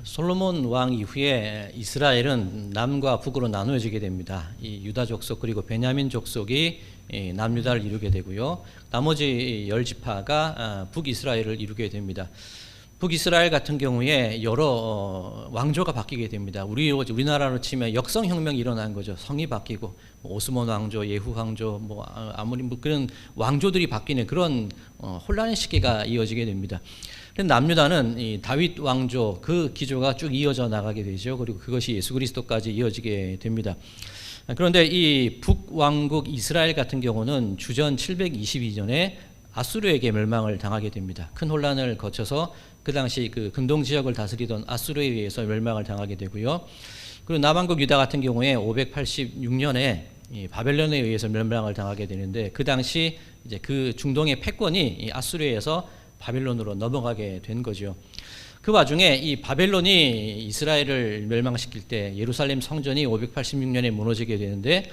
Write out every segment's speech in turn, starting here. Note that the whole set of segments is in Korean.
솔로몬 왕 이후에 이스라엘은 남과 북으로 나누어지게 됩니다. 이 유다 족속 그리고 베냐민 족속이 남유다를 이루게 되고요. 나머지 10지파가 북이스라엘을 이루게 됩니다. 북이스라엘 같은 경우에 여러 왕조가 바뀌게 됩니다. 우리나라로 치면 역성혁명이 일어난 거죠. 성이 바뀌고 오스만 왕조, 예후 왕조, 아무리 그런 왕조들이 바뀌는 그런 혼란의 시기가 이어지게 됩니다. 남유다는 이 다윗 왕조 그 기조가 쭉 이어져 나가게 되죠. 그리고 그것이 예수 그리스도까지 이어지게 됩니다. 그런데 이 북왕국 이스라엘 같은 경우는 주전 722년에 아수르에게 멸망을 당하게 됩니다. 큰 혼란을 거쳐서 그 당시 그 근동 지역을 다스리던 아수르에 의해서 멸망을 당하게 되고요. 그리고 남왕국 유다 같은 경우에 586년에 바벨론에 의해서 멸망을 당하게 되는데 그 당시 이제 그 중동의 패권이 아수르에서 바벨론으로 넘어가게 된 거죠. 그 와중에 이 바벨론이 이스라엘을 멸망시킬 때 예루살렘 성전이 586년에 무너지게 되는데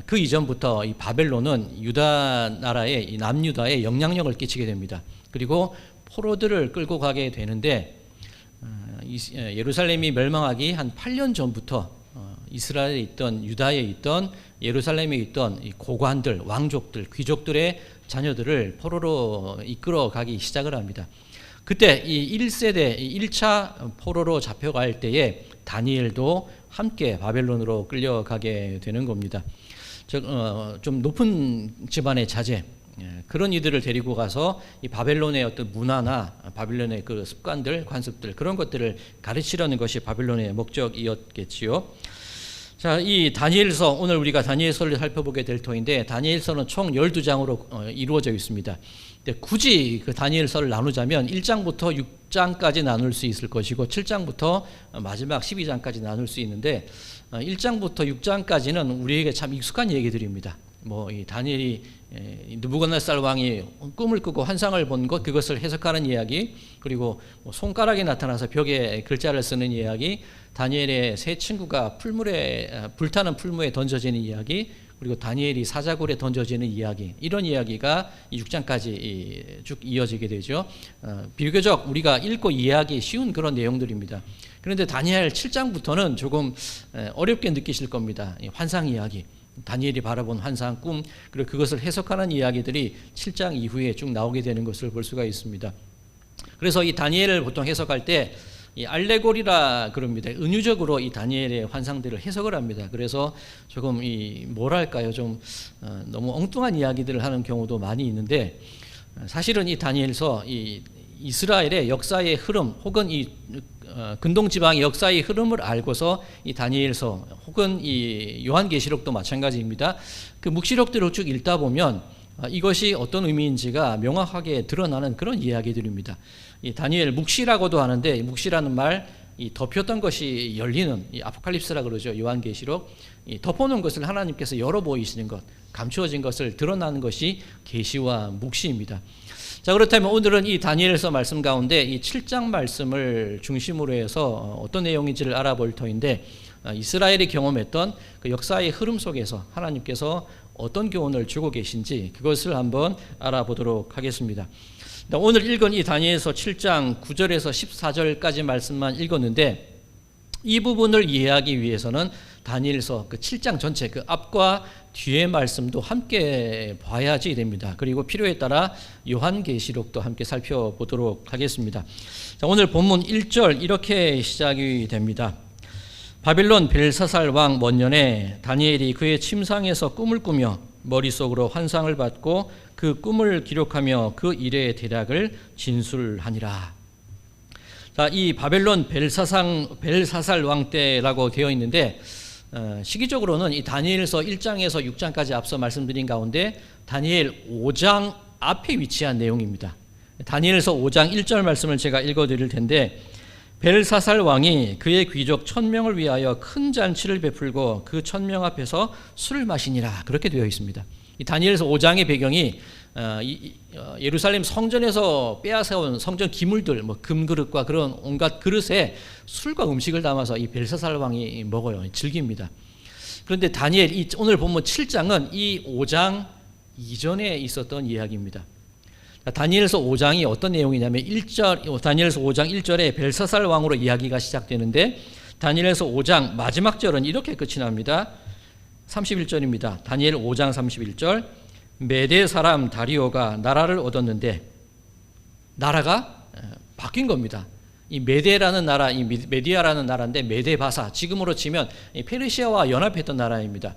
그 이전부터 이 바벨론은 유다 나라의 이 남유다에 영향력을 끼치게 됩니다. 그리고 포로들을 끌고 가게 되는데 예루살렘이 멸망하기 한 8년 전부터 이스라엘에 있던 유다에 있던 예루살렘에 있던 이 고관들, 왕족들, 귀족들의 자녀들을 포로로 이끌어 가기 시작을 합니다. 그때 이 1세대 1차 포로로 잡혀갈 때에 다니엘도 함께 바벨론으로 끌려가게 되는 겁니다. 좀 높은 집안의 자제, 그런 이들을 데리고 가서 이 바벨론의 어떤 문화나 바벨론의 그 습관들, 관습들 그런 것들을 가르치려는 것이 바벨론의 목적이었겠지요. 자, 이 다니엘서, 오늘 우리가 다니엘서를 살펴보게 될 터인데 다니엘서는 총 12장으로 이루어져 있습니다. 근데 굳이 그 다니엘서를 나누자면 1장부터 6장까지 나눌 수 있을 것이고 7장부터 마지막 12장까지 나눌 수 있는데 1장부터 6장까지는 우리에게 참 익숙한 얘기들입니다. 이 다니엘이 느부갓네살 왕이 꿈을 꾸고 환상을 본 것, 그것을 해석하는 이야기, 그리고 손가락이 나타나서 벽에 글자를 쓰는 이야기, 다니엘의 세 친구가 불타는 풀무에 던져지는 이야기, 그리고 다니엘이 사자굴에 던져지는 이야기, 이런 이야기가 6장까지 쭉 이어지게 되죠. 비교적 우리가 읽고 이해하기 쉬운 그런 내용들입니다. 그런데 다니엘 7장부터는 조금 어렵게 느끼실 겁니다. 환상 이야기, 다니엘이 바라본 환상, 꿈, 그리고 그것을 해석하는 이야기들이 7장 이후에 쭉 나오게 되는 것을 볼 수가 있습니다. 그래서 이 다니엘을 보통 해석할 때 이 알레고리라 그럽니다. 은유적으로 이 다니엘의 환상들을 해석을 합니다. 그래서 조금 좀 너무 엉뚱한 이야기들을 하는 경우도 많이 있는데 사실은 이 다니엘서 이 이스라엘의 역사의 흐름 혹은 이 근동 지방의 역사의 흐름을 알고서 이 다니엘서 혹은 이 요한계시록도 마찬가지입니다. 그 묵시록들을 쭉 읽다 보면 이것이 어떤 의미인지가 명확하게 드러나는 그런 이야기들입니다. 이 다니엘 묵시라고도 하는데 묵시라는 말, 이 덮였던 것이 열리는 이 아포칼립스라 그러죠. 요한계시록, 이 덮어놓은 것을 하나님께서 열어 보이시는 것, 감추어진 것을 드러나는 것이 계시와 묵시입니다. 자, 그렇다면 오늘은 이 다니엘서 말씀 가운데 이 7장 말씀을 중심으로 해서 어떤 내용인지를 알아볼 터인데 이스라엘이 경험했던 그 역사의 흐름 속에서 하나님께서 어떤 교훈을 주고 계신지 그것을 한번 알아보도록 하겠습니다. 오늘 읽은 이 다니엘서 7장 9절에서 14절까지 말씀만 읽었는데 이 부분을 이해하기 위해서는 다니엘서 그 7장 전체 그 앞과 뒤의 말씀도 함께 봐야지 됩니다. 그리고 필요에 따라 요한계시록도 함께 살펴보도록 하겠습니다. 자, 오늘 본문 1절 이렇게 시작이 됩니다. 바빌론 벨사살 왕 먼년에 다니엘이 그의 침상에서 꿈을 꾸며 머릿속으로 환상을 받고 그 꿈을 기록하며 그 일의 대략을 진술하니라. 자, 이 바벨론 벨사살 왕 때라고 되어 있는데 시기적으로는 이 다니엘서 1장에서 6장까지 앞서 말씀드린 가운데 다니엘 5장 앞에 위치한 내용입니다. 다니엘서 5장 1절 말씀을 제가 읽어드릴 텐데 벨사살 왕이 그의 귀족 1000명을 위하여 큰 잔치를 베풀고 그 1000명 앞에서 술을 마시니라, 그렇게 되어 있습니다. 이 다니엘서 5장의 배경이 예루살렘 성전에서 빼앗아온 성전 기물들, 금그릇과 그런 온갖 그릇에 술과 음식을 담아서 이 벨사살 왕이 먹어요. 즐깁니다. 그런데 오늘 본문 7장은 이 5장 이전에 있었던 이야기입니다. 다니엘서 5장이 어떤 내용이냐면 다니엘서 5장 1절에 벨사살 왕으로 이야기가 시작되는데 다니엘서 5장 마지막 절은 이렇게 끝이 납니다. 31절입니다. 다니엘 5장 31절. 메대 사람 다리오가 나라를 얻었는데, 나라가 바뀐 겁니다. 이 메데라는 나라, 이 메디아라는 나라인데 메데바사, 지금으로 치면 페르시아와 연합했던 나라입니다.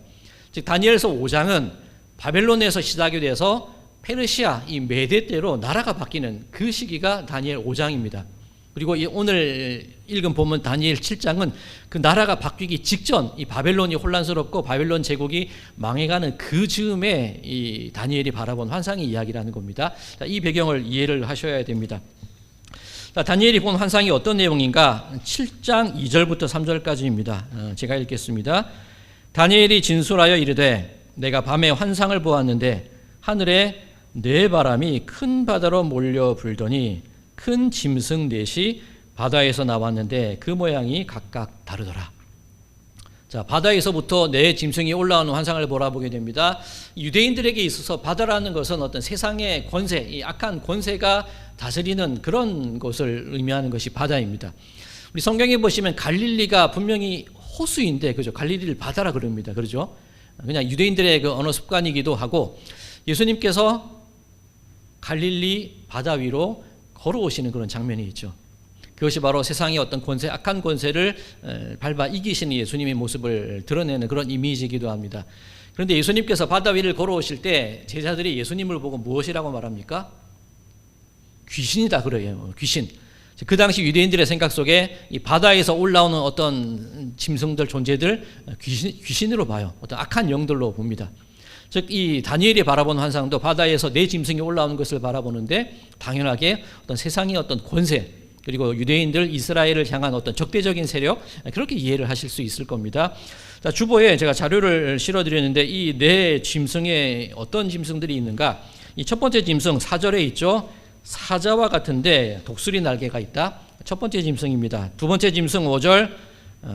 즉 다니엘서 5장은 바벨론에서 시작이 돼서 페르시아, 이 메데 때로 나라가 바뀌는 그 시기가 다니엘 5장입니다. 그리고 오늘 읽은 본문 다니엘 7장은 그 나라가 바뀌기 직전, 이 바벨론이 혼란스럽고 바벨론 제국이 망해가는 그 즈음에 이 다니엘이 바라본 환상의 이야기라는 겁니다. 이 배경을 이해를 하셔야 됩니다. 다니엘이 본 환상이 어떤 내용인가? 7장 2절부터 3절까지입니다. 제가 읽겠습니다. 다니엘이 진술하여 이르되 내가 밤에 환상을 보았는데 하늘에 네 바람이 큰 바다로 몰려 불더니 큰 짐승 넷이 바다에서 나왔는데 그 모양이 각각 다르더라. 자, 바다에서부터 네 짐승이 올라오는 환상을 보라보게 됩니다. 유대인들에게 있어서 바다라는 것은 어떤 세상의 권세, 이 악한 권세가 다스리는 그런 것을 의미하는 것이 바다입니다. 우리 성경에 보시면 갈릴리가 분명히 호수인데, 그죠? 갈릴리를 바다라 그럽니다. 그러죠? 그냥 유대인들의 그 언어 습관이기도 하고, 예수님께서 갈릴리 바다 위로 걸어오시는 그런 장면이 있죠. 그것이 바로 세상의 어떤 권세, 악한 권세를 밟아 이기시는 예수님의 모습을 드러내는 그런 이미지이기도 합니다. 그런데 예수님께서 바다 위를 걸어오실 때 제자들이 예수님을 보고 무엇이라고 말합니까? 귀신이다 그래요. 귀신. 그 당시 유대인들의 생각 속에 이 바다에서 올라오는 어떤 짐승들, 존재들, 귀신으로 봐요. 어떤 악한 영들로 봅니다. 즉 이 다니엘이 바라본 환상도 바다에서 네 짐승이 올라오는 것을 바라보는데 당연하게 어떤 세상의 어떤 권세, 그리고 유대인들, 이스라엘을 향한 어떤 적대적인 세력, 그렇게 이해를 하실 수 있을 겁니다. 자, 주보에 제가 자료를 실어드렸는데 이 네 짐승에 어떤 짐승들이 있는가? 이 첫 번째 짐승 4절에 있죠. 사자와 같은데 독수리 날개가 있다. 첫 번째 짐승입니다. 두 번째 짐승 5절,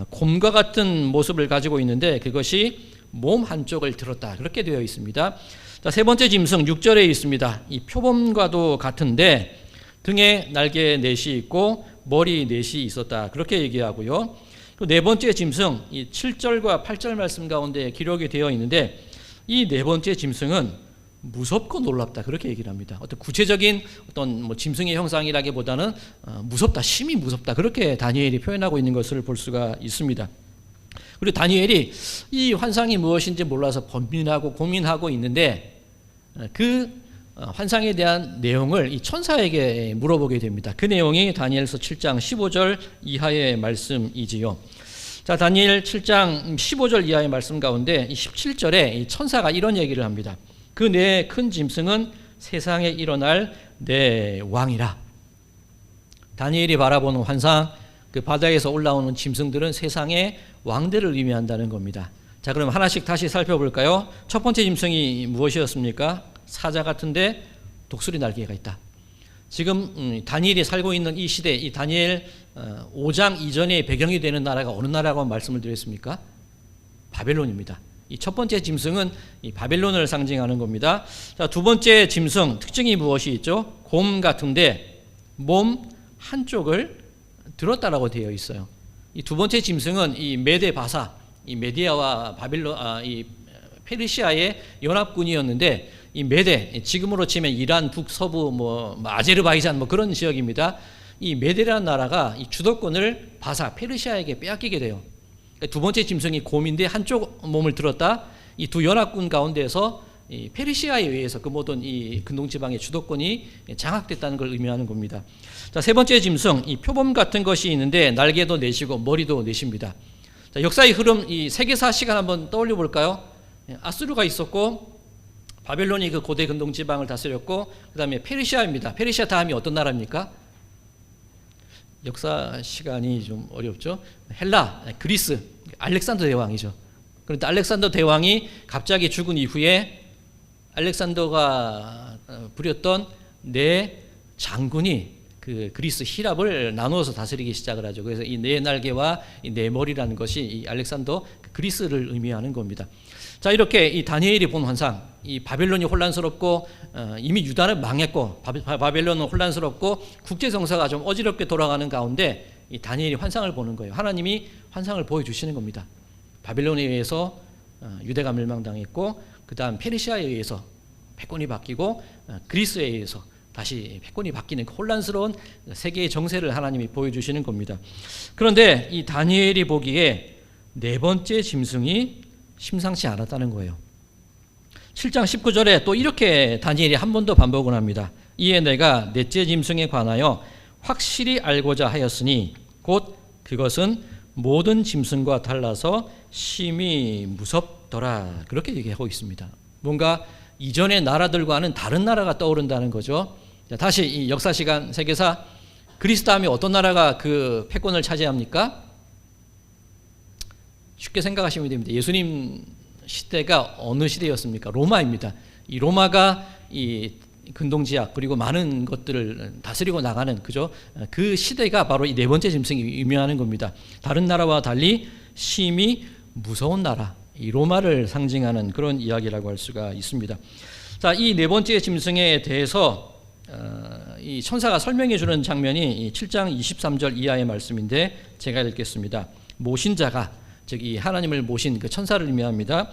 곰과 같은 모습을 가지고 있는데 그것이 몸 한쪽을 들었다. 그렇게 되어 있습니다. 자, 세 번째 짐승 6절에 있습니다. 이 표범과도 같은데 등에 날개 넷이 있고 머리 넷이 있었다. 그렇게 얘기하고요. 또 네 번째 짐승, 이 7절과 8절 말씀 가운데 기록이 되어 있는데 이 네 번째 짐승은 무섭고 놀랍다. 그렇게 얘기를 합니다. 어떤 구체적인 어떤 뭐 짐승의 형상이라기보다는 무섭다, 심히 무섭다. 그렇게 다니엘이 표현하고 있는 것을 볼 수가 있습니다. 그리고 다니엘이 이 환상이 무엇인지 몰라서 번민하고 고민하고 있는데 그 환상에 대한 내용을 이 천사에게 물어보게 됩니다. 그 내용이 다니엘서 7장 15절 이하의 말씀이지요. 자, 다니엘 7장 15절 이하의 말씀 가운데 17절에 이 천사가 이런 얘기를 합니다. 그 네 큰 짐승은 세상에 일어날 네 왕이라. 다니엘이 바라보는 환상, 그 바다에서 올라오는 짐승들은 세상의 왕들을 의미한다는 겁니다. 자, 그럼 하나씩 다시 살펴볼까요? 첫 번째 짐승이 무엇이었습니까? 사자 같은데 독수리 날개가 있다. 지금 다니엘이 살고 있는 이 시대, 이 다니엘 5장 이전의 배경이 되는 나라가 어느 나라라고 말씀을 드렸습니까? 바벨론입니다. 이 첫 번째 짐승은 이 바벨론을 상징하는 겁니다. 자, 두 번째 짐승 특징이 무엇이 있죠? 곰 같은데 몸 한쪽을 들었다라고 되어 있어요. 이 두 번째 짐승은 이 메데 바사, 이 메디아와 바벨론, 이 페르시아의 연합군이었는데 이 메데, 지금으로 치면 이란 북서부 뭐 아제르바이잔 뭐 그런 지역입니다. 이 메데라는 나라가 이 주도권을 바사 페르시아에게 빼앗기게 돼요. 두 번째 짐승이 곰인데 한쪽 몸을 들었다. 이 두 연합군 가운데서 이 페르시아에 의해서 그 모든 이 근동지방의 주도권이 장악됐다는 걸 의미하는 겁니다. 자, 세 번째 짐승, 이 표범 같은 것이 있는데 날개도 넷이고 머리도 넷입니다. 자, 역사의 흐름, 이 세계사 시간 한번 떠올려 볼까요? 아수르가 있었고 바벨론이 그 고대 근동지방을 다스렸고 그 다음에 페르시아입니다. 페르시아 다음이 어떤 나라입니까? 역사 시간이 좀 어렵죠. 헬라, 그리스, 알렉산더 대왕이죠. 그런데 알렉산더 대왕이 갑자기 죽은 이후에 알렉산더가 부렸던 네 장군이 그 그리스 히랍을 나누어서 다스리기 시작을 하죠. 그래서 이 네 날개와 이 네 머리라는 것이 이 알렉산더 그리스를 의미하는 겁니다. 자, 이렇게 이 다니엘이 본 환상, 이 바벨론이 혼란스럽고 이미 유다는 망했고 바벨론은 혼란스럽고 국제 정세가 좀 어지럽게 돌아가는 가운데 이 다니엘이 환상을 보는 거예요. 하나님이 환상을 보여주시는 겁니다. 바벨론에 의해서 유대가 멸망당했고 그 다음 페르시아에 의해서 패권이 바뀌고 그리스에 의해서 다시 패권이 바뀌는 혼란스러운 세계의 정세를 하나님이 보여주시는 겁니다. 그런데 이 다니엘이 보기에 네 번째 짐승이 심상치 않았다는 거예요. 7장 19절에 또 이렇게 다니엘이 한 번 더 반복을 합니다. 이에 내가 넷째 짐승에 관하여 확실히 알고자 하였으니 곧 그것은 모든 짐승과 달라서 심히 무섭더라. 그렇게 얘기하고 있습니다. 뭔가 이전의 나라들과는 다른 나라가 떠오른다는 거죠. 자, 다시 이 역사 시간 세계사, 그리스 다음에 어떤 나라가 그 패권을 차지합니까? 쉽게 생각하시면 됩니다. 예수님 시대가 어느 시대였습니까? 로마입니다. 이 로마가 이 근동지약 그리고 많은 것들을 다스리고 나가는 그죠? 그 시대가 바로 이 네 번째 짐승이 의미하는 겁니다. 다른 나라와 달리 심히 무서운 나라, 이 로마를 상징하는 그런 이야기라고 할 수가 있습니다. 자, 이 네 번째 짐승에 대해서 이 천사가 설명해 주는 장면이 7장 23절 이하의 말씀인데 제가 읽겠습니다. 모신 자가, 즉 이 하나님을 모신 그 천사를 의미합니다.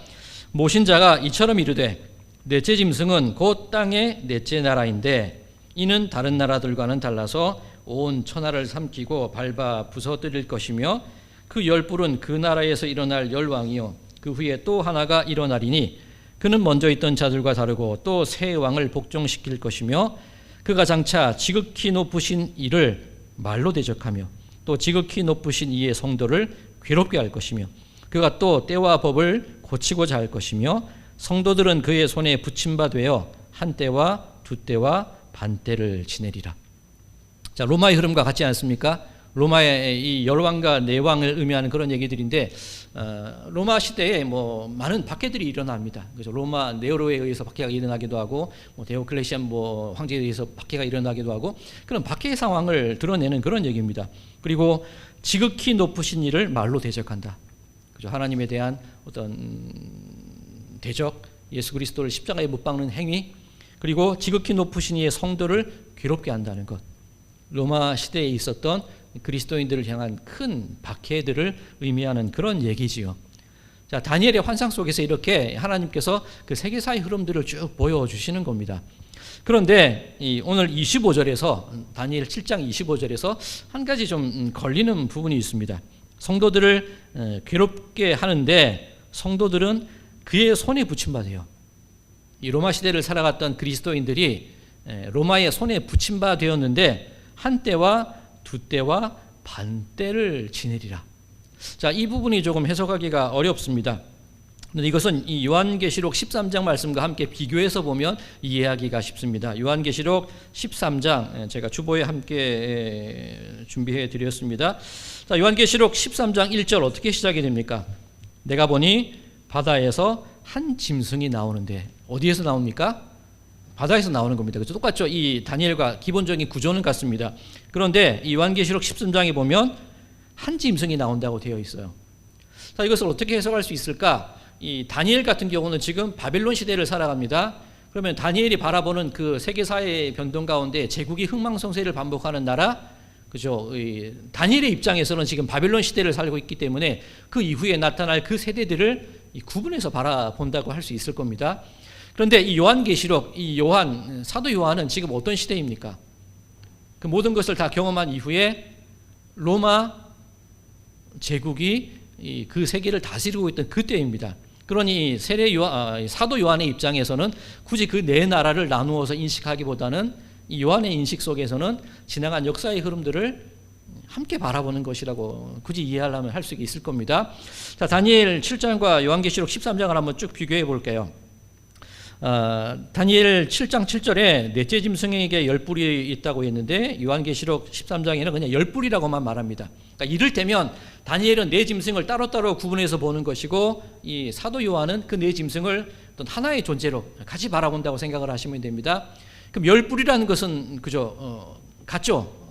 모신 자가 이처럼 이르되 넷째 짐승은 곧 땅의 넷째 나라인데 이는 다른 나라들과는 달라서 온 천하를 삼키고 밟아 부서뜨릴 것이며 그 열불은 그 나라에서 일어날 열왕이요 그 후에 또 하나가 일어나리니 그는 먼저 있던 자들과 다르고 또 새 왕을 복종시킬 것이며 그가 장차 지극히 높으신 이를 말로 대적하며 또 지극히 높으신 이의 성도를 괴롭게 할 것이며 그가 또 때와 법을 고치고자 할 것이며 성도들은 그의 손에 붙임바 되어 한 때와 두 때와 반 때를 지내리라. 자, 로마의 흐름과 같지 않습니까? 로마의 이 열왕과 내왕을 의미하는 그런 얘기들인데 로마 시대에 뭐 많은 박해들이 일어납니다. 그죠? 로마 네로에 의해서 박해가 일어나기도 하고 데오클레시안 황제에 의해서 박해가 일어나기도 하고 그런 박해의 상황을 드러내는 그런 얘기입니다. 그리고 지극히 높으신 이를 말로 대적한다. 그죠? 하나님에 대한 어떤 대적, 예수 그리스도를 십자가에 못 박는 행위, 그리고 지극히 높으신 이의 성도를 괴롭게 한다는 것. 로마 시대에 있었던 그리스도인들을 향한 큰 박해들을 의미하는 그런 얘기지요. 자, 다니엘의 환상 속에서 이렇게 하나님께서 그 세계사의 흐름들을 쭉 보여주시는 겁니다. 그런데 오늘 25절에서 다니엘 7장 25절에서 한 가지 좀 걸리는 부분이 있습니다. 성도들을 괴롭게 하는데 성도들은 그의 손에 붙임바 돼요. 이 로마 시대를 살아갔던 그리스도인들이 로마의 손에 붙임바 되었는데 한 때와 두 때와 반 때를 지내리라. 자, 이 부분이 조금 해석하기가 어렵습니다. 그런데 이것은 이 요한계시록 13장 말씀과 함께 비교해서 보면 이해하기가 쉽습니다. 요한계시록 13장 제가 주보에 함께 준비해 드렸습니다. 자, 요한계시록 13장 1절 어떻게 시작이 됩니까? 내가 보니 바다에서 한 짐승이 나오는데 어디에서 나옵니까? 바다에서 나오는 겁니다. 그래서 똑같죠. 이 다니엘과 기본적인 구조는 같습니다. 그런데 이 요한계시록 13장에 보면 한 짐승이 나온다고 되어 있어요. 자, 이것을 어떻게 해석할 수 있을까? 이 다니엘 같은 경우는 지금 바벨론 시대를 살아갑니다. 그러면 다니엘이 바라보는 그 세계사의 변동 가운데 제국이 흥망성쇠를 반복하는 나라, 그죠? 이 다니엘의 입장에서는 지금 바벨론 시대를 살고 있기 때문에 그 이후에 나타날 그 세대들을 구분해서 바라본다고 할 수 있을 겁니다. 그런데 이 요한계시록, 사도 요한은 지금 어떤 시대입니까? 그 모든 것을 다 경험한 이후에 로마 제국이 그 세계를 다스리고 있던 그때입니다. 그러니 사도 요한의 입장에서는 굳이 그 네 나라를 나누어서 인식하기보다는 이 요한의 인식 속에서는 지나간 역사의 흐름들을 함께 바라보는 것이라고 굳이 이해하려면 할 수 있을 겁니다. 자, 다니엘 7장과 요한계시록 13장을 한번 쭉 비교해 볼게요. 다니엘 7장 7절에 넷째 짐승에게 열뿔이 있다고 했는데 요한계시록 13장에는 그냥 열뿔이라고만 말합니다. 그러니까 이를테면 다니엘은 네 짐승을 따로따로 구분해서 보는 것이고 이 사도 요한은 그 네 짐승을 어떤 하나의 존재로 같이 바라본다고 생각을 하시면 됩니다. 그럼 열뿔이라는 것은 그죠? 같죠?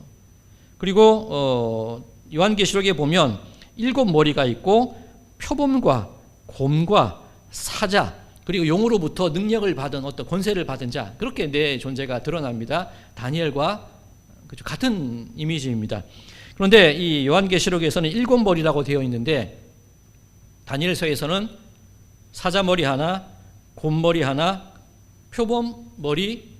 그리고 요한계시록에 보면 7머리가 있고 표범과 곰과 사자 그리고 용으로부터 능력을 받은 어떤 권세를 받은 자, 그렇게 내 존재가 드러납니다. 다니엘과 같은 이미지입니다. 그런데 이 요한계시록에서는 7머리라고 되어 있는데 다니엘서에서는 사자 머리 하나, 곰 머리 하나, 표범 머리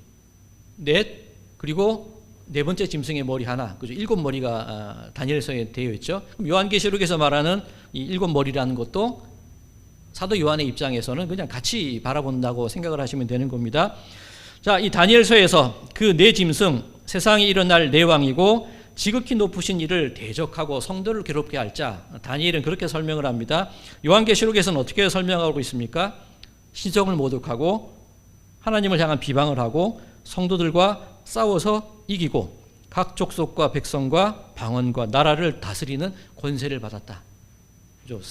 넷, 그리고 네 번째 짐승의 머리 하나, 그죠? 7머리가 다니엘서에 되어 있죠. 그럼 요한계시록에서 말하는 이 7머리라는 것도 사도 요한의 입장에서는 그냥 같이 바라본다고 생각을 하시면 되는 겁니다. 자, 이 다니엘서에서 그 네 짐승, 세상에 일어날 네 왕이고 지극히 높으신 이를 대적하고 성도를 괴롭게 할 자, 다니엘은 그렇게 설명을 합니다. 요한계시록에서는 어떻게 설명하고 있습니까? 신성을 모독하고 하나님을 향한 비방을 하고 성도들과 싸워서 이기고 각 족속과 백성과 방언과 나라를 다스리는 권세를 받았다.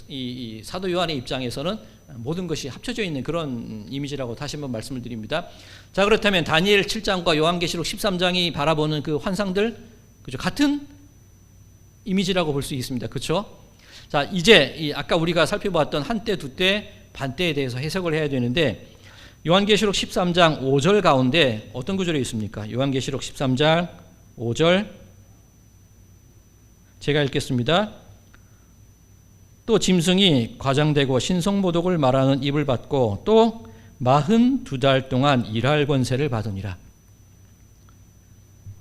이 사도 요한의 입장에서는 모든 것이 합쳐져 있는 그런 이미지라고 다시 한번 말씀을 드립니다. 자, 그렇다면 다니엘 7장과 요한계시록 13장이 바라보는 그 환상들, 그죠? 같은 이미지라고 볼 수 있습니다. 그렇죠? 자, 이제 아까 우리가 살펴봤던 한때, 두때, 반때에 대해서 해석을 해야 되는데 요한계시록 13장 5절 가운데 어떤 구절이 있습니까? 요한계시록 13장 5절 제가 읽겠습니다. 또 짐승이 과장되고 신성모독을 말하는 입을 받고 또 42달 동안 일할 권세를 받으니라.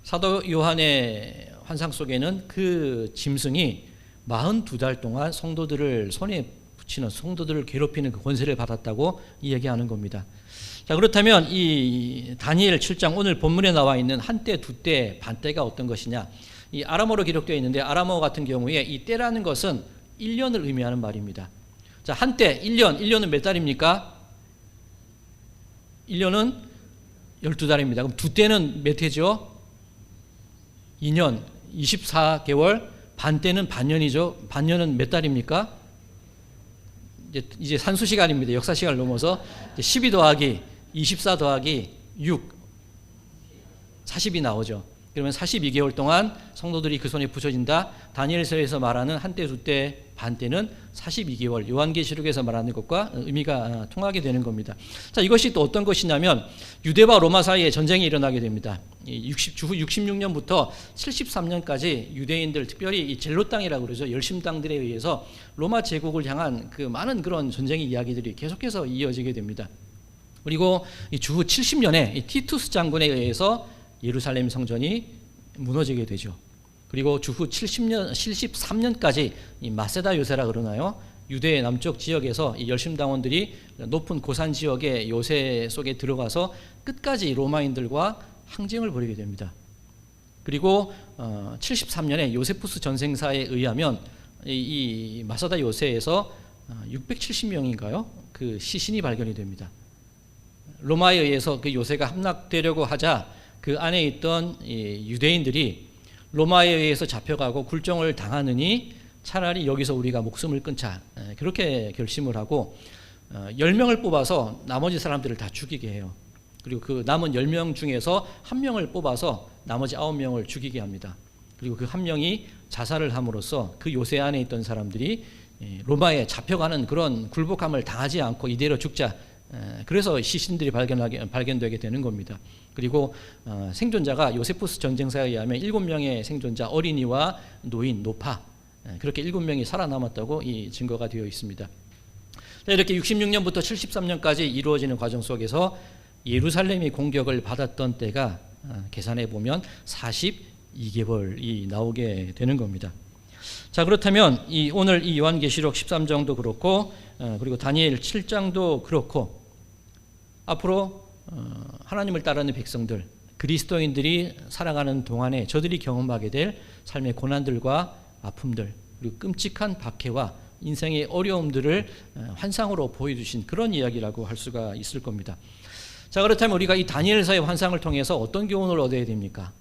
사도 요한의 환상 속에는 그 짐승이 42달 동안 성도들을 손에 붙이는, 성도들을 괴롭히는 그 권세를 받았다고 이야기하는 겁니다. 자, 그렇다면 이 다니엘 7장 오늘 본문에 나와 있는 한때, 두때, 반때가 어떤 것이냐? 이 아람어로 기록되어 있는데 아람어 같은 경우에 이 때라는 것은 1년을 의미하는 말입니다. 자, 한때 1년은 몇 달입니까? 1년은 12달입니다. 그럼 두때는 몇 해죠? 2년, 24개월, 반때는 반년이죠. 반년은 몇 달입니까? 이제 산수 시간입니다. 역사 시간을 넘어서 12 더하기 24 더하기 6, 40이 나오죠. 그러면 42개월 동안 성도들이 그 손에 붙여진다. 다니엘서에서 말하는 한때, 두때, 반때는 42개월, 요한계시록에서 말하는 것과 의미가 통하게 되는 겁니다. 자, 이것이 또 어떤 것이냐면 유대와 로마 사이에 전쟁이 일어나게 됩니다. 주후 66년부터 73년까지 유대인들, 특별히 이 젤롯 땅이라고 그러죠. 열심당들에 의해서 로마 제국을 향한 그 많은 그런 전쟁의 이야기들이 계속해서 이어지게 됩니다. 그리고 이 주후 70년에 이 티투스 장군에 의해서 예루살렘 성전이 무너지게 되죠. 그리고 주후 73년까지 이 마세다 요새라 그러나요? 유대의 남쪽 지역에서 이 열심당원들이 높은 고산 지역의 요새 속에 들어가서 끝까지 로마인들과 항쟁을 벌이게 됩니다. 그리고 73년에 요세푸스 전생사에 의하면 이 마사다 요새에서 670명인가요? 그 시신이 발견이 됩니다. 로마에 의해서 그 요새가 함락되려고 하자 그 안에 있던 유대인들이 로마에 의해서 잡혀가고 굴종을 당하느니 차라리 여기서 우리가 목숨을 끊자, 그렇게 결심을 하고 10명을 뽑아서 나머지 사람들을 다 죽이게 해요. 그리고 그 남은 10명 중에서 1명을 뽑아서 나머지 9명을 죽이게 합니다. 그리고 그 1명이 자살을 함으로써 그 요새 안에 있던 사람들이 로마에 잡혀가는 그런 굴복함을 당하지 않고 이대로 죽자, 그래서 시신들이 발견되게 되는 겁니다. 그리고 생존자가 요세푸스 전쟁사에 의하면 7명의 생존자, 어린이와 노인, 노파, 그렇게 7명이 살아남았다고 이 증거가 되어 있습니다. 이렇게 66년부터 73년까지 이루어지는 과정 속에서 예루살렘이 공격을 받았던 때가 계산해 보면 42개월이 나오게 되는 겁니다. 자, 그렇다면 오늘 이 요한계시록 13장도 그렇고 그리고 다니엘 7장도 그렇고 앞으로 하나님을 따르는 백성들, 그리스도인들이 살아가는 동안에 저들이 경험하게 될 삶의 고난들과 아픔들, 그리고 끔찍한 박해와 인생의 어려움들을 환상으로 보여주신 그런 이야기라고 할 수가 있을 겁니다. 자, 그렇다면 우리가 이 다니엘서의 환상을 통해서 어떤 교훈을 얻어야 됩니까?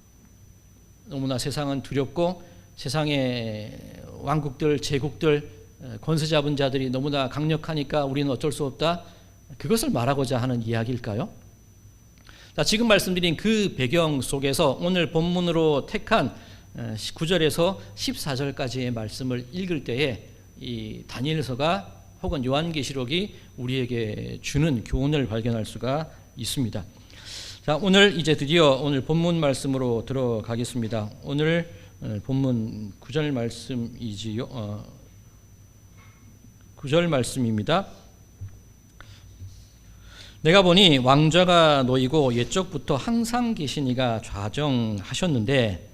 너무나 세상은 두렵고 세상의 왕국들, 제국들, 권세 잡은 자들이 너무나 강력하니까 우리는 어쩔 수 없다. 그것을 말하고자 하는 이야기일까요? 자, 지금 말씀드린 그 배경 속에서 오늘 본문으로 택한 9절에서 14절까지의 말씀을 읽을 때에 이 다니엘서가 혹은 요한계시록이 우리에게 주는 교훈을 발견할 수가 있습니다. 자, 오늘 이제 드디어 오늘 본문 말씀으로 들어가겠습니다. 오늘 본문 9절 말씀이지요. 9절 말씀입니다. 내가 보니 왕좌가 놓이고 옛적부터 항상 계신 이가 좌정하셨는데,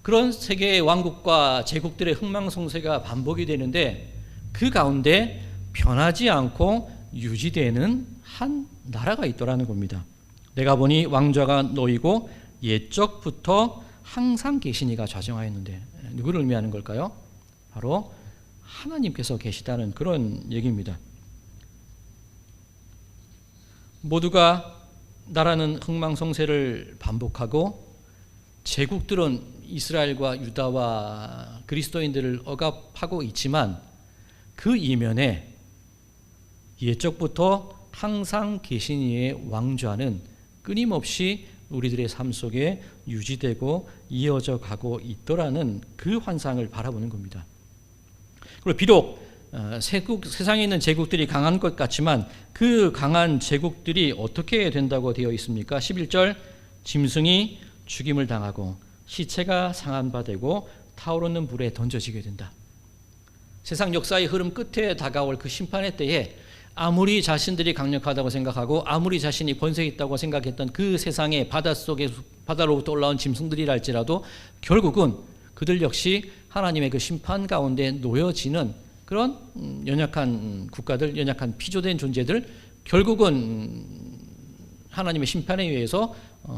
그런 세계의 왕국과 제국들의 흥망성쇠가 반복이 되는데 그 가운데 변하지 않고 유지되는 한 나라가 있더라는 겁니다. 내가 보니 왕좌가 놓이고 옛적부터 항상 계신 이가 좌정하였는데, 누구를 의미하는 걸까요? 바로 하나님께서 계시다는 그런 얘기입니다. 모두가 나라는 흥망성쇠를 반복하고 제국들은 이스라엘과 유다와 그리스도인들을 억압하고 있지만, 그 이면에 옛적부터 항상 계신 이의 왕좌는 끊임없이 우리들의 삶 속에 유지되고 이어져 가고 있더라는 그 환상을 바라보는 겁니다. 그리고 비록 세상에 있는 제국들이 강한 것 같지만 그 강한 제국들이 어떻게 된다고 되어 있습니까? 11절, 짐승이 죽임을 당하고 시체가 상한 바 되고 타오르는 불에 던져지게 된다. 세상 역사의 흐름 끝에 다가올 그 심판의 때에 아무리 자신들이 강력하다고 생각하고 아무리 자신이 권세 있다고 생각했던 그 세상의 바다로부터 올라온 짐승들이랄지라도 결국은 그들 역시 하나님의 그 심판 가운데 놓여지는 그런 연약한 국가들, 연약한 피조된 존재들, 결국은 하나님의 심판에 의해서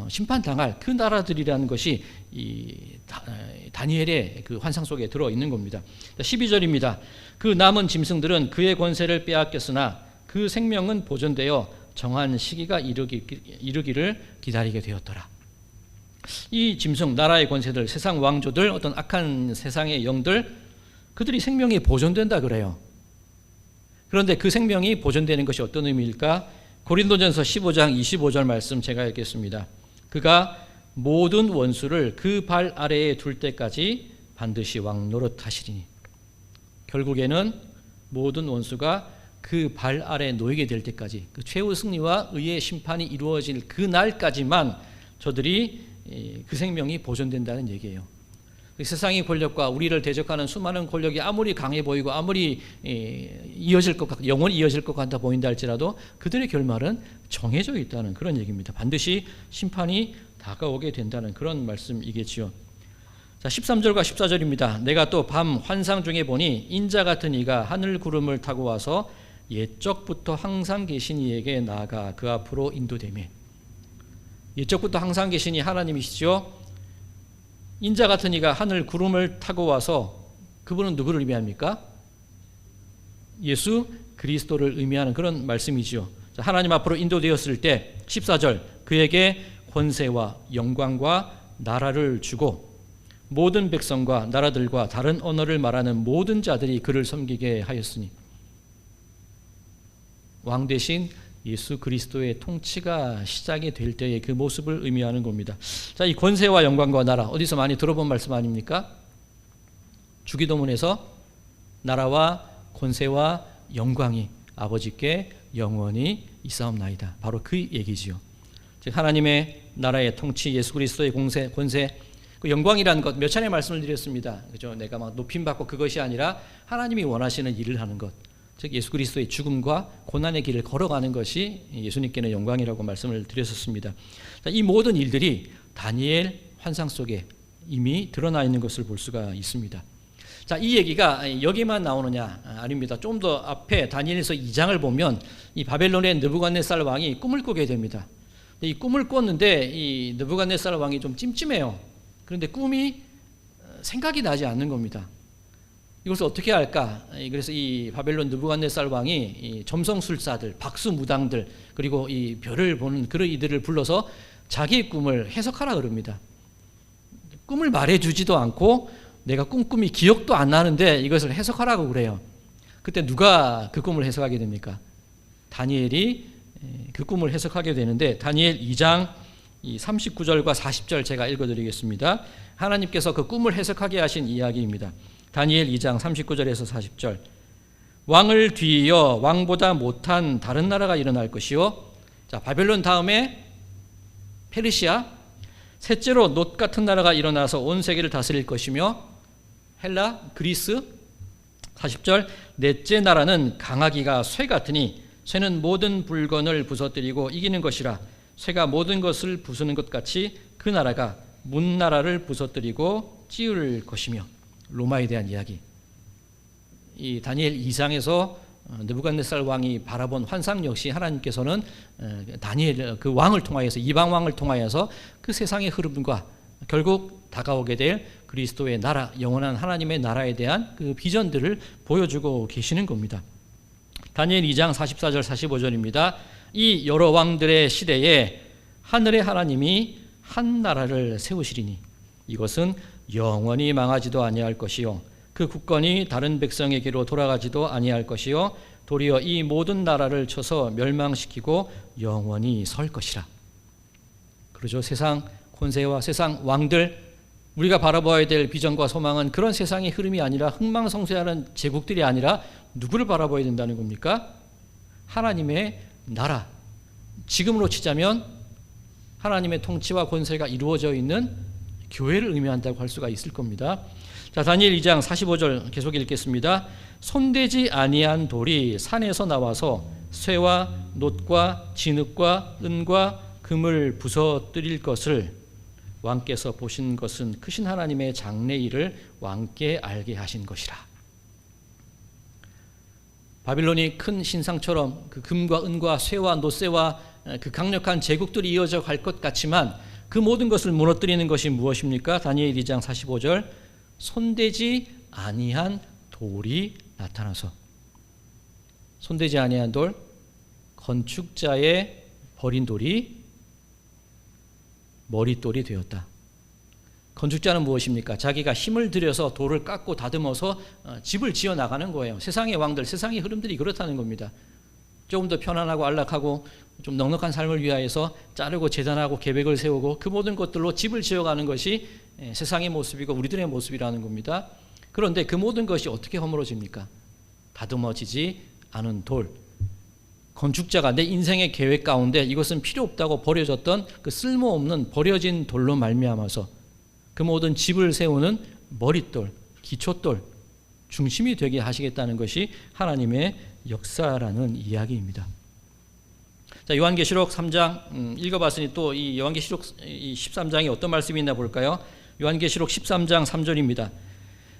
심판당할 그 나라들이라는 것이 이 다니엘의 그 환상 속에 들어있는 겁니다. 12절입니다. 그 남은 짐승들은 그의 권세를 빼앗겼으나 그 생명은 보존되어 정한 시기가 이르기를 기다리게 되었더라. 이 짐승, 나라의 권세들, 세상 왕조들, 어떤 악한 세상의 영들, 그들이 생명이 보존된다 그래요. 그런데 그 생명이 보존되는 것이 어떤 의미일까? 고린도전서 15장 25절 말씀 제가 읽겠습니다. 그가 모든 원수를 그 발 아래에 둘 때까지 반드시 왕 노릇하시리니. 결국에는 모든 원수가 그 발 아래에 놓이게 될 때까지, 그 최후 승리와 의의 심판이 이루어질 그 날까지만 저들이 그 생명이 보존된다는 얘기예요. 세상의 권력과 우리를 대적하는 수많은 권력이 아무리 강해 보이고 아무리 영원히 이어질 것 같아 보인다 할지라도 그들의 결말은 정해져 있다는 그런 얘기입니다. 반드시 심판이 다가오게 된다는 그런 말씀이겠지요. 자, 13절과 14절입니다. 내가 또 밤 환상 중에 보니 인자 같은 이가 하늘 구름을 타고 와서 옛적부터 항상 계신 이에게 나아가 그 앞으로 인도되매. 옛적부터 항상 계신 이 하나님이시죠. 인자 같은 이가 하늘 구름을 타고 와서, 그분은 누구를 의미합니까? 예수 그리스도를 의미하는 그런 말씀이지요. 하나님 앞으로 인도되었을 때 14절, 그에게 권세와 영광과 나라를 주고 모든 백성과 나라들과 다른 언어를 말하는 모든 자들이 그를 섬기게 하였으니. 왕 대신 예수 그리스도의 통치가 시작이 될 때의 그 모습을 의미하는 겁니다. 자, 이 권세와 영광과 나라, 어디서 많이 들어본 말씀 아닙니까? 주기도문에서 나라와 권세와 영광이 아버지께 영원히 있사옵나이다. 바로 그 얘기지요. 즉 하나님의 나라의 통치, 예수 그리스도의 권세, 그 영광이라는 것 몇 차례 말씀을 드렸습니다. 그죠? 내가 막 높임 받고 그것이 아니라 하나님이 원하시는 일을 하는 것. 즉 예수 그리스도의 죽음과 고난의 길을 걸어가는 것이 예수님께는 영광이라고 말씀을 드렸었습니다. 이 모든 일들이 다니엘 환상 속에 이미 드러나 있는 것을 볼 수가 있습니다. 자, 이 얘기가 여기만 나오느냐? 아닙니다. 좀 더 앞에 다니엘서 2장을 보면 이 바벨론의 느부갓네살 왕이 꿈을 꾸게 됩니다. 이 꿈을 꿨는데 이 느부갓네살 왕이 좀 찜찜해요. 그런데 꿈이 생각이 나지 않는 겁니다. 이것을 어떻게 할까? 그래서 이 바벨론 느부갓네살 왕이 이 점성술사들, 박수무당들, 그리고 이 별을 보는 그런 이들을 불러서 자기의 꿈을 해석하라 그럽니다. 꿈을 말해주지도 않고 내가 꿈이 기억도 안 나는데 이것을 해석하라고 그래요. 그때 누가 그 꿈을 해석하게 됩니까? 다니엘이 그 꿈을 해석하게 되는데 다니엘 2장 이 39절과 40절 제가 읽어드리겠습니다. 하나님께서 그 꿈을 해석하게 하신 이야기입니다. 다니엘 2장 39절에서 40절. 왕을 뒤이어 왕보다 못한 다른 나라가 일어날 것이요. 자, 바벨론 다음에 페르시아, 셋째로 놋 같은 나라가 일어나서 온 세계를 다스릴 것이며 헬라, 그리스. 40절. 넷째 나라는 강하기가 쇠 같으니 쇠는 모든 물건을 부서뜨리고 이기는 것이라 쇠가 모든 것을 부수는 것 같이 그 나라가 문 나라를 부서뜨리고 찌을 것이며. 로마에 대한 이야기. 이 다니엘 2장에서 느부갓네살 왕이 바라본 환상 역시 하나님께서는 다니엘 그 왕을 통하여서, 이방 왕을 통하여서 그 세상의 흐름과 결국 다가오게 될 그리스도의 나라, 영원한 하나님의 나라에 대한 그 비전들을 보여주고 계시는 겁니다. 다니엘 2장 44절 45절입니다. 이 여러 왕들의 시대에 하늘의 하나님이 한 나라를 세우시리니 이것은 영원히 망하지도 아니할 것이요 그 국권이 다른 백성에게로 돌아가지도 아니할 것이요 도리어 이 모든 나라를 쳐서 멸망시키고 영원히 설 것이라. 그러죠. 세상 권세와 세상 왕들, 우리가 바라봐야 될 비전과 소망은 그런 세상의 흐름이 아니라 흥망성쇠하는 제국들이 아니라 누구를 바라봐야 된다는 겁니까? 하나님의 나라. 지금으로 치자면 하나님의 통치와 권세가 이루어져 있는 교회를 의미한다고 할 수가 있을 겁니다. 자, 다니엘 2장 45절 계속 읽겠습니다. 손대지 아니한 돌이 산에서 나와서 쇠와 놋과 진흙과 은과 금을 부서뜨릴 것을 왕께서 보신 것은 크신 하나님의 장래일을 왕께 알게 하신 것이라. 바빌론이 큰 신상처럼 그 금과 은과 쇠와 놋쇠와 그 강력한 제국들이 이어져 갈 것 같지만 그 모든 것을 무너뜨리는 것이 무엇입니까? 다니엘 2장 45절. 손대지 아니한 돌이 나타나서. 손대지 아니한 돌, 건축자의 버린 돌이 머릿돌이 되었다. 건축자는 무엇입니까? 자기가 힘을 들여서 돌을 깎고 다듬어서 집을 지어 나가는 거예요. 세상의 왕들, 세상의 흐름들이 그렇다는 겁니다. 조금 더 편안하고 안락하고 좀 넉넉한 삶을 위하여서 자르고 재단하고 계획을 세우고 그 모든 것들로 집을 지어가는 것이 세상의 모습이고 우리들의 모습이라는 겁니다. 그런데 그 모든 것이 어떻게 허물어집니까? 다듬어지지 않은 돌. 건축자가 내 인생의 계획 가운데 이것은 필요 없다고 버려졌던 그 쓸모없는 버려진 돌로 말미암아서 그 모든 집을 세우는 머릿돌, 기초돌, 중심이 되게 하시겠다는 것이 하나님의 역사라는 이야기입니다. 자, 요한계시록 3장 읽어봤으니 또 이 요한계시록 13장에 어떤 말씀이 있나 볼까요? 요한계시록 13장 3절입니다.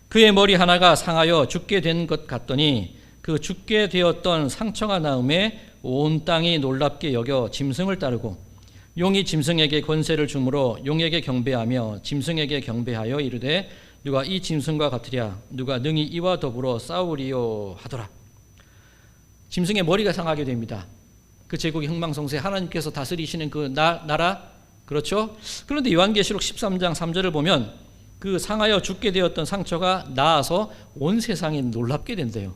그의 머리 하나가 상하여 죽게 된 것 같더니 그 죽게 되었던 상처가 나음에 온 땅이 놀랍게 여겨 짐승을 따르고 용이 짐승에게 권세를 주므로 용에게 경배하며 짐승에게 경배하여 이르되 누가 이 짐승과 같으랴 누가 능히 이와 더불어 싸우리요 하더라. 짐승의 머리가 상하게 됩니다. 그 제국의 흥망성쇠, 하나님께서 다스리시는 그 나라, 그렇죠? 그런데 요한계시록 13장 3절을 보면 그 상하여 죽게 되었던 상처가 나아서 온 세상이 놀랍게 된대요.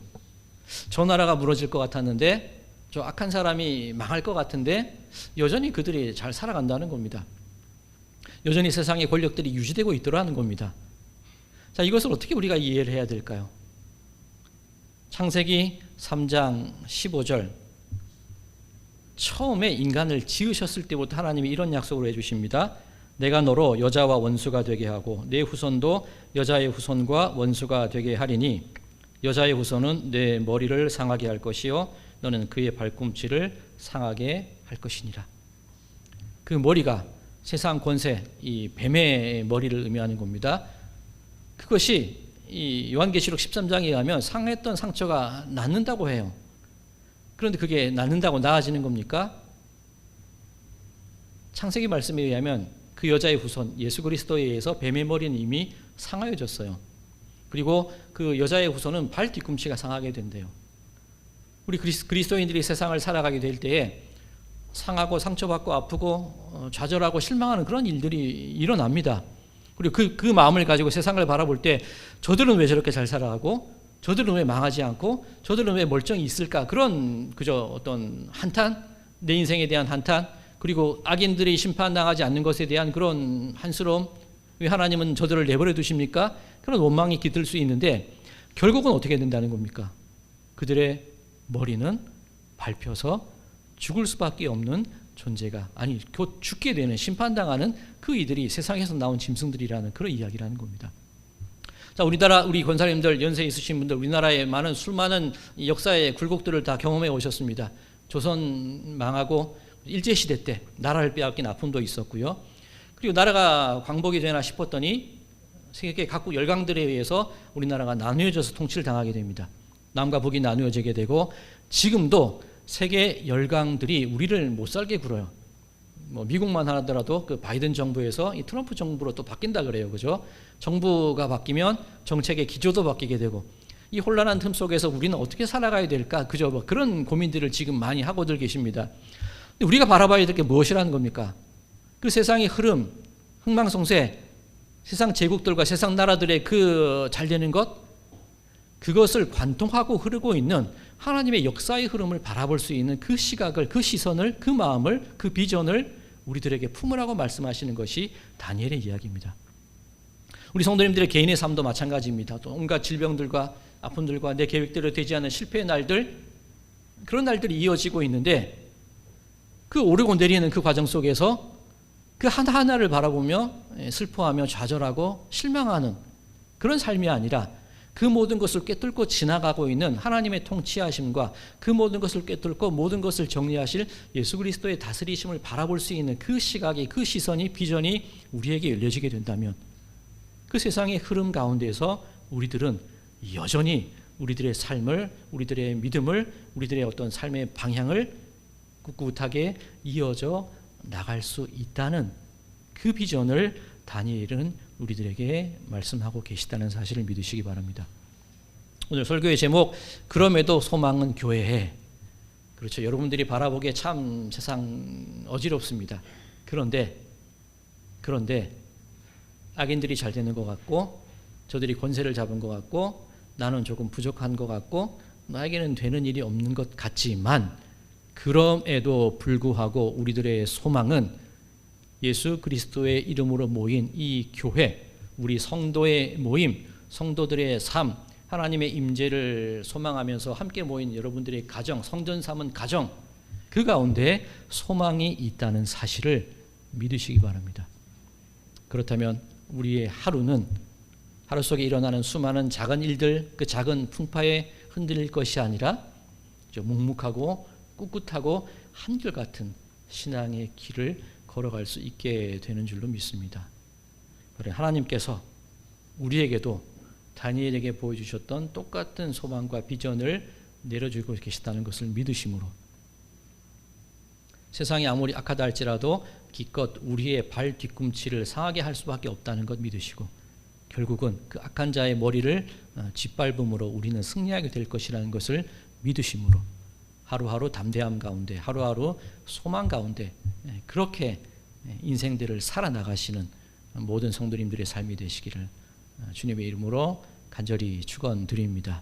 저 나라가 무너질 것 같았는데, 저 악한 사람이 망할 것 같은데 여전히 그들이 잘 살아간다는 겁니다. 여전히 세상의 권력들이 유지되고 있더라는 겁니다. 자, 이것을 어떻게 우리가 이해를 해야 될까요? 창세기 3장 15절. 처음에 인간을 지으셨을 때부터 하나님이 이런 약속을 해주십니다. 내가 너로 여자와 원수가 되게 하고 내 후손도 여자의 후손과 원수가 되게 하리니 여자의 후손은 내 머리를 상하게 할 것이요 너는 그의 발꿈치를 상하게 할 것이니라. 그 머리가 세상 권세, 이 뱀의 머리를 의미하는 겁니다. 그것이 이 요한계시록 13장에 의하면 상했던 상처가 낫는다고 해요. 그런데 그게 낫는다고 나아지는 겁니까? 창세기 말씀에 의하면 그 여자의 후손 예수 그리스도에 의해서 뱀의 머리는 이미 상하여졌어요. 그리고 그 여자의 후손은 발 뒤꿈치가 상하게 된대요. 우리 그리스도인들이 세상을 살아가게 될 때에 상하고 상처받고 아프고 좌절하고 실망하는 그런 일들이 일어납니다. 그리고 그 마음을 가지고 세상을 바라볼 때 저들은 왜 저렇게 잘 살아가고 저들은 왜 망하지 않고 저들은 왜 멀쩡히 있을까, 그런 그저 어떤 한탄, 내 인생에 대한 한탄, 그리고 악인들이 심판당하지 않는 것에 대한 그런 한스러움, 왜 하나님은 저들을 내버려 두십니까? 그런 원망이 깃들 수 있는데 결국은 어떻게 된다는 겁니까? 그들의 머리는 밟혀서 죽을 수밖에 없는 존재가, 아니 곧 죽게 되는, 심판당하는 그 이들이 세상에서 나온 짐승들이라는 그런 이야기라는 겁니다. 자, 우리나라 우리 권사님들, 연세 있으신 분들, 우리나라의 많은 수많은 역사의 굴곡들을 다 경험해 오셨습니다. 조선 망하고 일제시대 때 나라를 빼앗긴 아픔도 있었고요. 그리고 나라가 광복이 되나 싶었더니 세계 각국 열강들에 의해서 우리나라가 나누어져서 통치를 당하게 됩니다. 남과 북이 나누어지게 되고 지금도 세계 열강들이 우리를 못 살게 굴어요. 뭐 미국만 하더라도 그 바이든 정부에서 이 트럼프 정부로 또 바뀐다 그래요, 그죠? 정부가 바뀌면 정책의 기조도 바뀌게 되고 이 혼란한 틈 속에서 우리는 어떻게 살아가야 될까? 그죠? 뭐 그런 고민들을 지금 많이 하고들 계십니다. 근데 우리가 바라봐야 될 게 무엇이라는 겁니까? 그 세상의 흐름, 흥망성쇠, 세상 제국들과 세상 나라들의 그 잘되는 것, 그것을 관통하고 흐르고 있는 하나님의 역사의 흐름을 바라볼 수 있는 그 시각을, 그 시선을, 그 마음을, 그 비전을 우리들에게 품으라고 말씀하시는 것이 다니엘의 이야기입니다. 우리 성도님들의 개인의 삶도 마찬가지입니다. 또 온갖 질병들과 아픔들과 내 계획대로 되지 않은 실패의 날들, 그런 날들이 이어지고 있는데 그 오르고 내리는 그 과정 속에서 그 하나하나를 바라보며 슬퍼하며 좌절하고 실망하는 그런 삶이 아니라 그 모든 것을 꿰뚫고 지나가고 있는 하나님의 통치하심과 그 모든 것을 꿰뚫고 모든 것을 정리하실 예수 그리스도의 다스리심을 바라볼 수 있는 그 시각이, 그 시선이, 비전이 우리에게 열려지게 된다면 그 세상의 흐름 가운데서 우리들은 여전히 우리들의 삶을, 우리들의 믿음을, 우리들의 어떤 삶의 방향을 꿋꿋하게 이어져 나갈 수 있다는 그 비전을 다니엘은 우리들에게 말씀하고 계시다는 사실을 믿으시기 바랍니다. 오늘 설교의 제목, 그럼에도 소망은 교회에. 그렇죠. 여러분들이 바라보기에 참 세상 어지럽습니다. 그런데 악인들이 잘 되는 것 같고 저들이 권세를 잡은 것 같고 나는 조금 부족한 것 같고 나에게는 되는 일이 없는 것 같지만 그럼에도 불구하고 우리들의 소망은 예수 그리스도의 이름으로 모인 이 교회, 우리 성도의 모임, 성도들의 삶, 하나님의 임재를 소망하면서 함께 모인 여러분들의 가정, 성전 삼은 가정, 그 가운데 소망이 있다는 사실을 믿으시기 바랍니다. 그렇다면 우리의 하루는 하루 속에 일어나는 수많은 작은 일들, 그 작은 풍파에 흔들릴 것이 아니라 묵묵하고 꿋꿋하고 한결같은 신앙의 길을 걸어갈 수 있게 되는 줄로 믿습니다. 하나님께서 우리에게도 다니엘에게 보여주셨던 똑같은 소망과 비전을 내려주고 계시다는 것을 믿으심으로 세상이 아무리 악하다 할지라도 기껏 우리의 발 뒤꿈치를 상하게 할 수밖에 없다는 것 믿으시고 결국은 그 악한 자의 머리를 짓밟음으로 우리는 승리하게 될 것이라는 것을 믿으심으로 하루하루 담대함 가운데, 하루하루 소망 가운데 그렇게 인생들을 살아나가시는 모든 성도님들의 삶이 되시기를 주님의 이름으로 간절히 축원드립니다.